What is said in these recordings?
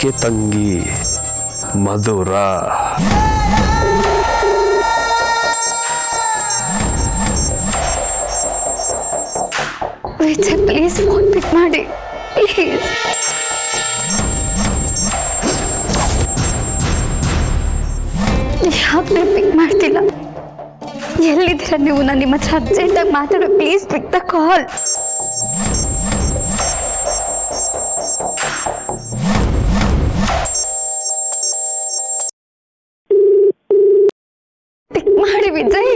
ಅದಕ್ಕೆ ತಂಗಿ ಮಧುರ. Vijay please phone pick ಮಾಡಿ ಪ್ಲೀಸ್. ಯಾಕೆ ಪಿಕ್ ಮಾಡ್ತಿಲ್ಲ? ಎಲ್ಲಿದ್ದೀರಾ ನೀವು? ನಾನು ನಿಮ್ಮ ಹತ್ರ ಅರ್ಜೆಂಟಾಗಿ ಮಾತಾಡೋ. Please pick the call. Pick ಮಾಡಿ Vijay.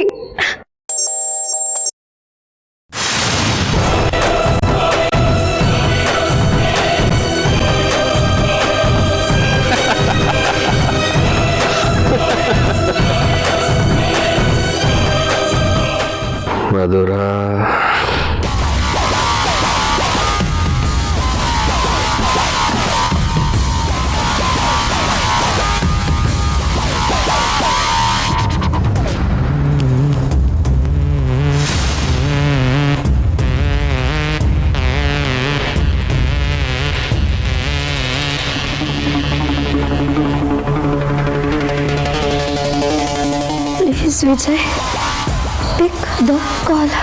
Madhura please Vijay pick the call.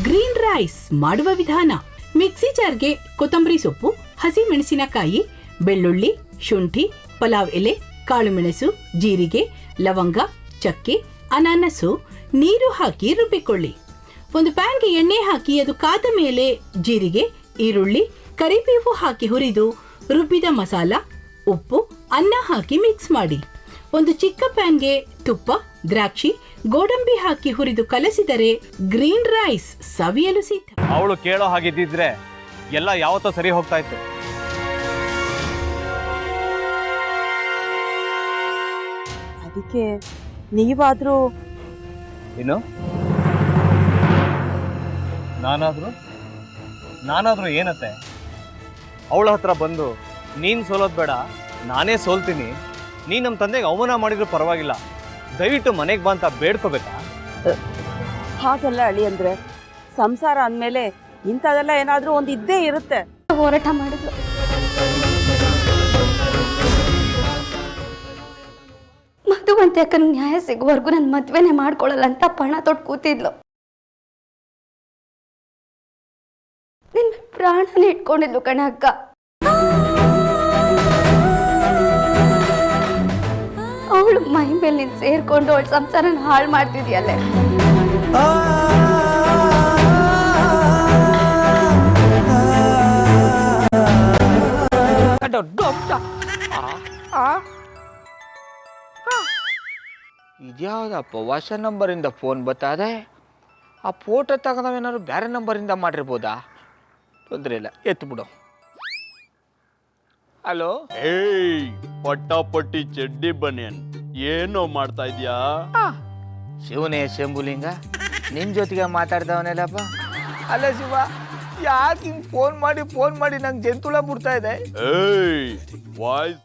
Green rice ಮಾಡುವ ವಿಧಾನ. ಮಿಕ್ಸಿ ಜಾರ್ಗೆ ಕೊತ್ತಂಬರಿ ಸೊಪ್ಪು, ಹಸಿ ಮೆಣಸಿನಕಾಯಿ, ಬೆಳ್ಳುಳ್ಳಿ, ಶುಂಠಿ, ಪಲಾವ್ ಎಲೆ, ಕಾಳುಮೆಣಸು, ಜೀರಿಗೆ, ಲವಂಗ, ಚಕ್ಕೆ, ಅನಾನಸು, ನೀರು ಹಾಕಿ ರುಬ್ಬಿಕೊಳ್ಳಿ. ಒಂದು ಪ್ಯಾನ್ಗೆ ಎಣ್ಣೆ ಹಾಕಿ ಅದು ಕಾದ ಮೇಲೆ ಜೀರಿಗೆ, ಈರುಳ್ಳಿ, ಕರಿಬೇವು ಹಾಕಿ ಹುರಿದು ರುಬ್ಬಿದ ಮಸಾಲ, ಉಪ್ಪು, ಅನ್ನ ಹಾಕಿ ಮಿಕ್ಸ್ ಮಾಡಿ. ಒಂದು ಚಿಕ್ಕ ಪ್ಯಾನ್ಗೆ ತುಪ್ಪ, ದ್ರಾಕ್ಷಿ, ಗೋಡಂಬಿ ಹಾಕಿ ಹುರಿದು ಕಲಸಿದರೆ ಗ್ರೀನ್ ರೈಸ್ ಸವಿಯಲು ಸಿದ್ಧ. ಅವಳು ಕೇಳೋ ಹಾಗಿದ್ದಿದ್ರೆ ಎಲ್ಲ ಯಾವತ್ತೋ ಸರಿ ಹೋಗ್ತಾ ಇತ್ತು. ಅದಕ್ಕೆ ನೀವಾದ್ರೂ ಏನು? ನಾನಾದ್ರೂ ಏನತ್ತೆ? ಅವಳ ಹತ್ರ ಬಂದು ನೀನ್ ಸೋಲೋದ್ ಬೇಡ, ನಾನೇ ಸೋಲ್ತೀನಿ, ನೀನ್ ನಮ್ಮ ತಂದೆಗೆ ಅವಮಾನ ಮಾಡಿದ್ರು ಪರವಾಗಿಲ್ಲ, ದಯವಿಟ್ಟು ಮನೆಗೆ ಬಾ ಅಂತ ಬೇಡ್ಕೋಬೇಕಾ? ಹಾಗೆಲ್ಲ ಅಳಿ ಅಂದ್ರೆ ಸಂಸಾರ ಅಂದಮೇಲೆ ಇಂಥದೆಲ್ಲ ಏನಾದ್ರೂ ಒಂದು ಇದ್ದೇ ಇರುತ್ತೆ. ಹೋರಾಟ ಮಾಡಿದ್ಲು. ಮಧುವಂತೆ ಯಾಕಂದ್ರೆ ನ್ಯಾಯ ಸಿಗುವವರೆಗೂ ನನ್ನ ಮದ್ವೆನೇ ಮಾಡ್ಕೊಳ್ಳಲ್ಲ ಅಂತ ಪಣ ತೊಟ್ಟು ಕೂತಿದ್ಲು. ನಿನ್ನ ಪ್ರಾಣನೇ ಇಟ್ಕೊಂಡಿದ್ಲು ಕಣ ಅಕ್ಕ. ಅವಳು ಮೈ ಮೇಲೆ ನೀನು ಸೇರ್ಕೊಂಡು ಅವಳ ಸಂಸಾರನ ಹಾಳು ಮಾಡ್ತಿದ್ಯಲ್ಲೇ. ಇದ್ಯಾವುದಪ್ಪ ಹೊಸ ನಂಬರಿಂದ ಫೋನ್ ಬರ್ತದೆ? ಆ ಫೋಟೋ ತಗೊಂಡವೇನಾದ್ರು ಬೇರೆ ನಂಬರಿಂದ ಮಾಡಿರ್ಬೋದಾ? ತೊಂದರೆ ಇಲ್ಲ, ಎತ್ತು ಬಿಡು. ಹಲೋ, ಏಯ್ ಪಟ್ಟಾಪಟ್ಟಿ ಚಡ್ಡಿ ಬನಿಯನ್, ಏನೋ ಮಾಡ್ತಾ ಇದ್ಯಾ? ಶಿವನೇ ಶಂಭುಲಿಂಗ, ನಿನ್ ಜೊತೆಗೆ ಮಾತಾಡ್ದವನೇಲಪ್ಪ. ಅಲ್ಲ ಶಿವ, ಯಾಕೆ ಹಿಂಗ್ ಫೋನ್ ಮಾಡಿ ನಂಗೆ ಜಂತುಳ ಬಿಡ್ತಾ ಇದೆ? ಏಯ್ ವಾಯ್ಸ್